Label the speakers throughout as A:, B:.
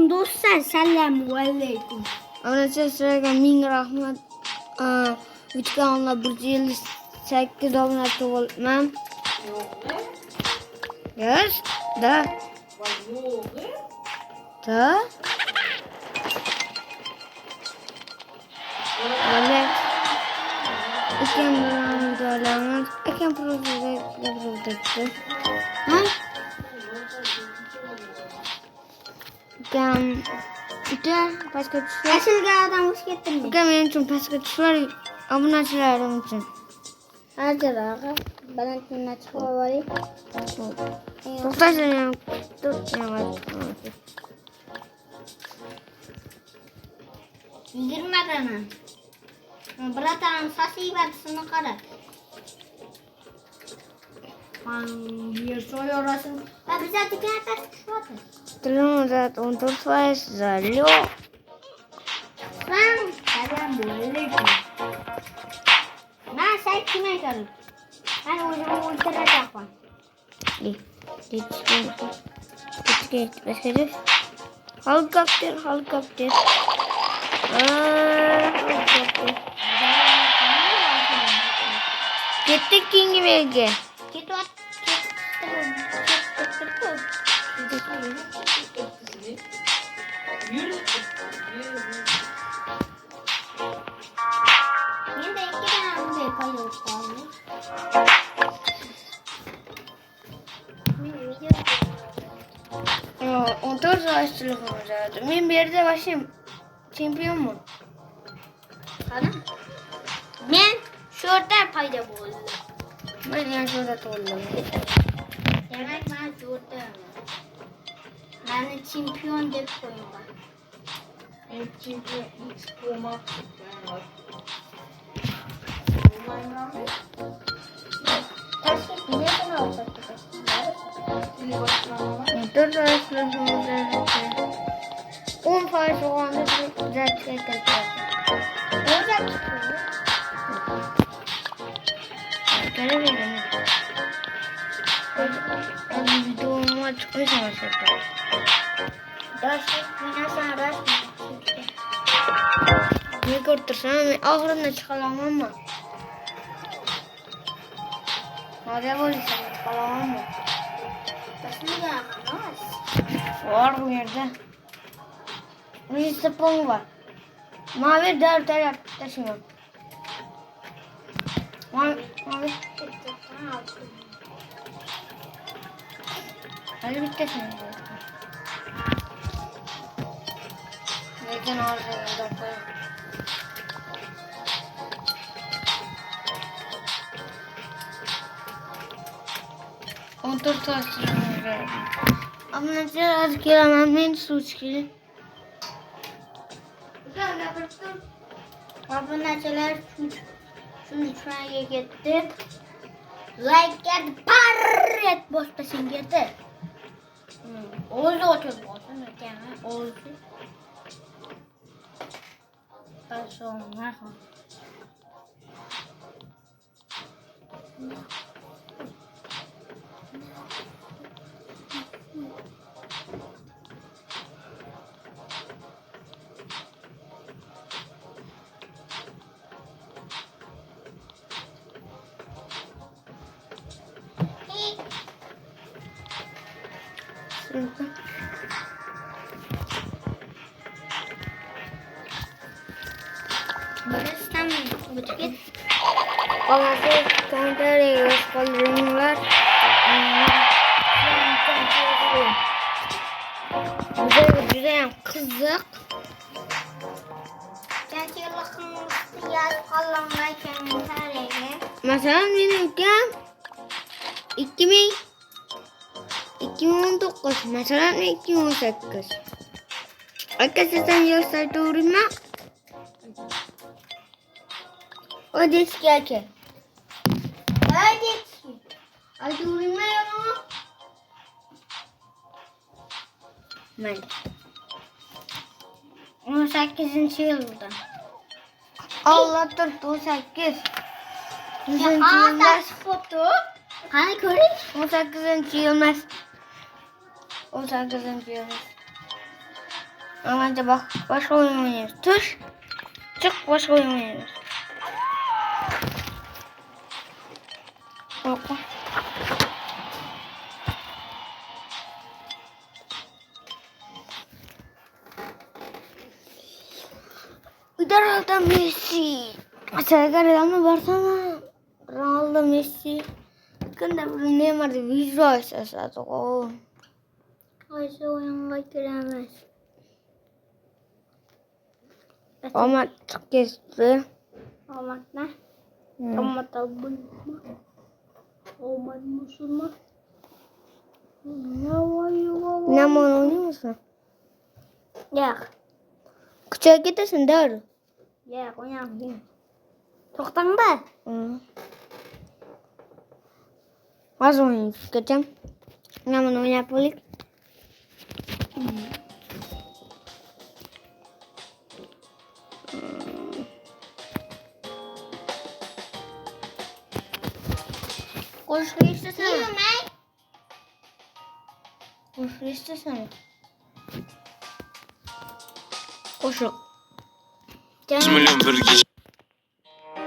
A: Alaykum do'stlar, assalomu alaykum.
B: Onacha sizlarga ming rahmat. Videoga 158 obunachi bo'libman. Yes, da. Da. Mana ikam bilan do'lamiz. Ikam profilga gapirdik. Ha? Ikam Ita pastga tushib.
A: Asilga odam o'z ketdimi?
B: Ikam men uchun pastga tushib, obunachilarim uchun.
A: Hajiraga balandlikni chiqib olaylik.
B: To'xtashim ham
A: 20 dana. Bratan sasibatisini qara. Yer so'yorasın. Ha bize dükkan tasdiqladi.
B: Trilozat 14% zalyo.
A: Sen adam böyleydi. Ben sen kime kalır? Ben oyunumu uyduracağım.
B: Geçti. Helikopter. Helikopter. Gittik Kingi Bey'e.
A: Git at. Yine de 2 tane buraya koyuyoruz abi.
B: 14 yaş telefonu vardı. Ben bir yerde başım. Şampiyon mu?
A: Sana? Ben şurada payda buldum.
B: Ben yani şurada oldum.
A: Demek ben şurada. Ben de şampiyon de koyuyorum.
C: En çünkü X Pro Max var.
A: Taşı nereden alacak?
B: 14 yaş telefonu vardı. 10 faiz o anda güzel çıkartacağız.
A: Olacak çıkıyor.
B: Göre verelim. Ben videomu çıkmış ama şurada.
A: Taşı yine raş.
B: Ne kurtursam ahırına çıkalamam ama. Hadi böyleyse çıkalamam ama.
A: Taşı ne yapmaz?
B: Var bu yerde. Bir sapın var. Mavi der taşımam. Mavi. Hadi bir taşımam. Neden orada koyayım? Otur taşıyalım. Ama az gelemem ben suç gelin.
A: Aboneçiler şunu şuraya gitti. Like geldi. Parret boş peşin girdi. Oldu otur olsun. Oldu. Ben sonra. Burası butik.
B: Bana komentarı kaldırımlar. Güzel kızık.
A: Gerçekten yaz kalanlar komentarı.
B: Mesela benim ülkem 2019. Mesela 2018. Arkadaşlar yaşlar doğru mu? O disk gerçek.
A: Hadi.
B: Ay doğru mu ya? Ben.
A: 18. yılda.
B: Allah dur 18.
A: Taş foto. Hani görüş?
B: 18. yılmaz. 18. yılmaz. Anca bak başka oyun oynuyoruz. Tuş. Çık başka oyun oynuyoruz. Korkma. Ronaldo Messi. Saya Real में Barcelona. Ronaldo Messi. Kan da Neymar de Vizos asatko.
A: Ayşe oyunla giremez.
B: Ama çok geçti.
A: Olmak ne? Ama tabi mı? Olmak mı?
B: Ne mon oynuyor musun?
A: Yok.
B: Küçüğe gidesin doğru.
A: Yok oynamıyorum. Çoktan da.
B: Az oynuyoruz geçeceğim. Ne mon oynayabilir? Koşu istesene. Koşu istesene. Koşu.
D: 100 milyon bir gece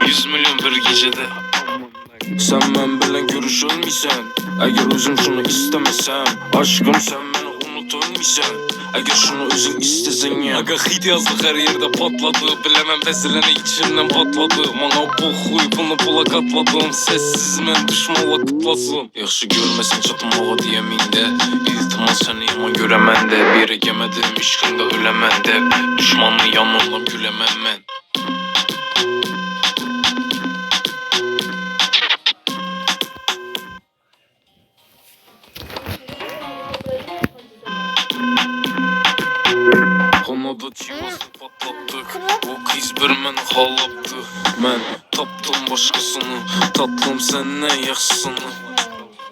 D: 100 milyon bir gecede sen ben bilen görüşülmeysen eğer özüm şunu istemesem aşkım sen beni unutulmuysan eğer şunu özün istesen ya aga hit yazdık her yerde patladı bilemem bezileni içimden patladı bana bu huy bunu bula katladım sessiz men düşmanla kutlasın yaxşı görmesin çatmağa diyemin de iltimas seni yaman göremem de bir yere gemedim işkinde ölemem de düşmanlı yanılam gülemem ben Kanada çivasını patlattık O kız bir meni halaptı Ben taptım başkasını Tatlım senden yaxşısını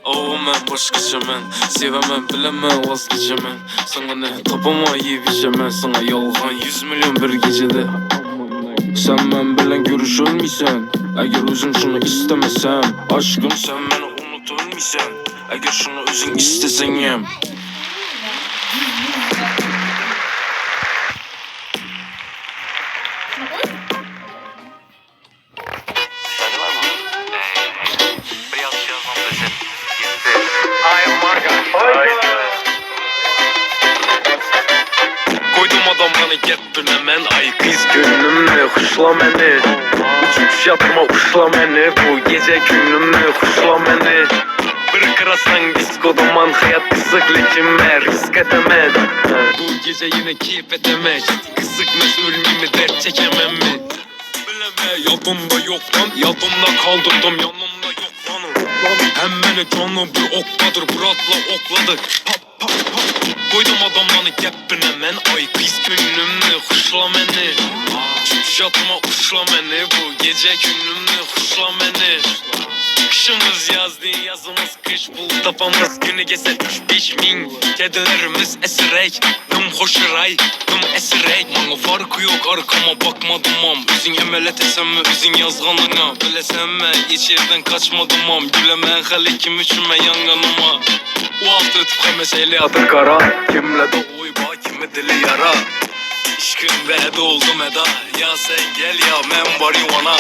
D: O mən başqaca mən Sevəmən, biləmən, vazgeçəmən Sana ne tapamayıb içəmən Sana yalğan 100 milyon bir gecədə Sen mən bilən görüşülməysən Əgər özüm şunu istəməsəm Aşkım sen məni unutulmuysan Əgər şunu özün istəsən yəm Koydum adam bana gep bilemem Ay kız gönlümle kuşla beni Uçup yatma uşla beni Bu gece gönlümle kuşla beni Bir kırasan diskodaman hayat kısık lekinme risk edemem Bu gece yine keyif edemem Kısıkmaz ölmemi dert çekemem mi Bileme yadımda yok lan Yadımda kaldırdım yanımda yok lanım Hem beni canım bir okladır Burat'la okladı Pap pap pap Koydum adamlarını gepine men Ay kız gönlümle kuşla beni Yatıma uşla beni Bu gece gönlümle kuşla beni Kışımız yazdı yazımız kış bul Tapamız günü geçer 3-5 min Kedilerimiz esirek Dım hoşuray dım esirek Bana farkı yok arkama bakmadım am Üzün emelet etsem mi üzün yazganına Bilesem mi hiç yerden kaçmadım am Gülemen hali kim üçüme yanganıma O hafta ötüp mesele adır kara Kimle de uyba kimi dili yara İşkın ve oldum eda Ya sen gel ya men var yuvana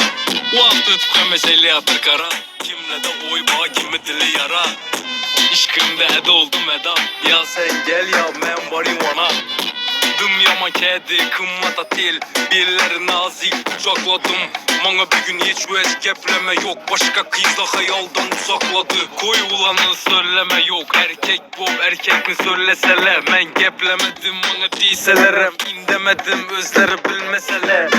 D: O hafta ötüp mesele adır kara Kimle de uyba kimi dili yara İşkın ve oldum eda Ya sen gel ya men var yuvana Dım yaman kedi kımmata til Birileri nazik kucakladım Bana bir gün hiç vec gepleme yok Başka kız da hayaldan uzakladı Koy ulanı söyleme yok Erkek bol erkek mi söyleseler Ben geplemedim bana değilselerem İndemedim özleri bilmeseler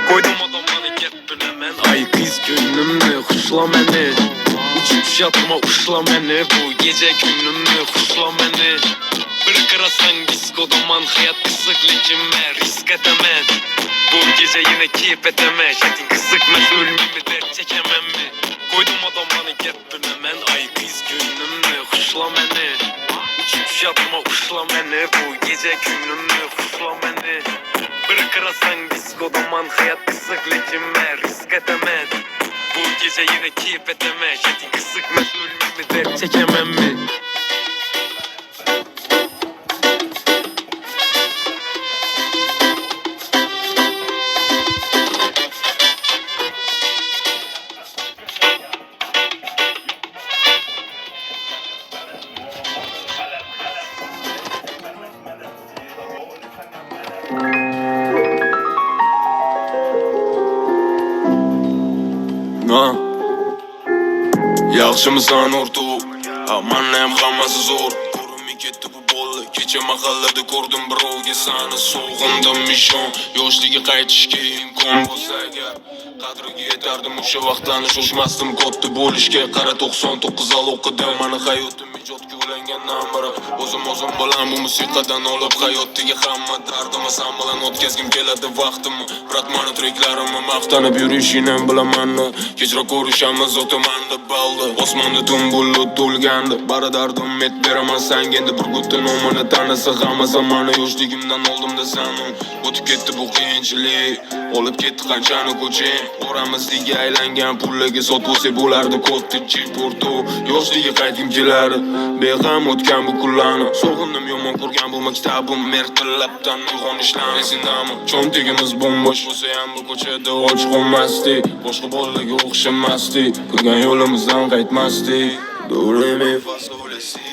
D: Koydum adamları geplemen Ay kız gönlümle kuşla beni Uçup yatma uşla beni Bu gece gönlümle kuşla beni Bir kırasan diskodaman hayat kısık lekinme risk edemem Bu gece yine keyif edemem Şakin kısıkmaz ölmemi dert çekemem mi Koydum adamlarını gepine men Ay kız gönlümle kuşla beni Uçup yatma uşla beni Bu gece gönlümle kuşla beni Bir kırasan diskodaman hayat kısık lekinme risk edemem Bu gece yine keyif edemem Şakin kısıkmaz ölmemi dert çekemem mi Yaxshimisan o'rtoq? Aman ham hammasi zo'r. Ko'rinmay ketdi bu bola. Kecha mahallada ko'rdim birovga sani so'g'indim mishon. Yoshligi qaytishga imkon bo'lsa agar qadriga yetardim o'sha vaqtlarni shoshmasdim katta bo'lishga. Qara 99 yil o'qidim, mani hayotim ijodga ulangan namara. O'zim bilan bu musiqadan olib hayotdagi hamma dardimni san bilan o'tkazgim keladi vaqtimni. Brat mani treklarimni maqtanib yurishini bilamanmi? Kechra ko'rishamiz o'tamanda baldi. Osmonda tun bulut to'lgandi. Bari dardim met beraman sanga endi bir gutda nomini tanisa hammasi mani yoshligimdan oldimda sanim. O'tib ketdi bu qiyinchilik, olib ketdi qanchani ko'ching. Oramizga aylangan pullarga sotib bo'lardi katta chiporto. Yoshligi qaytgim kelardi, beg'am o'tgan bu kunlarni. So'g'indim yomon ko'rgan bu maktabim, mertillabdan uyg'onishlarni esindami? Cho'ntigimiz bo'mbo'sh bo'lsa ham bu ko'chada och qolmasdik, boshqa bolalarga o'xshamasdik, ko'rgan yo'limizdan qaytmasdik. Do're mi fa sol si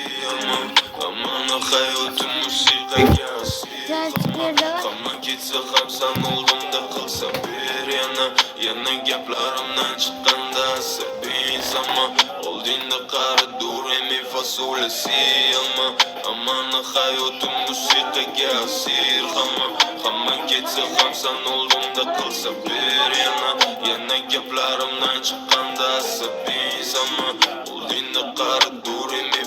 D: amana hayotim musiqaga hamma ketsa ham san oldimda qilsa ber yana gaplarimdan chiqqanda sabin zaman oldinda qara do're mi fa sol si amana hayotim musiqaga asir hamma ketsa ham san oldimda qilsa ber yana gaplarimdan chiqqanda sabin zaman oldinda qara do're mi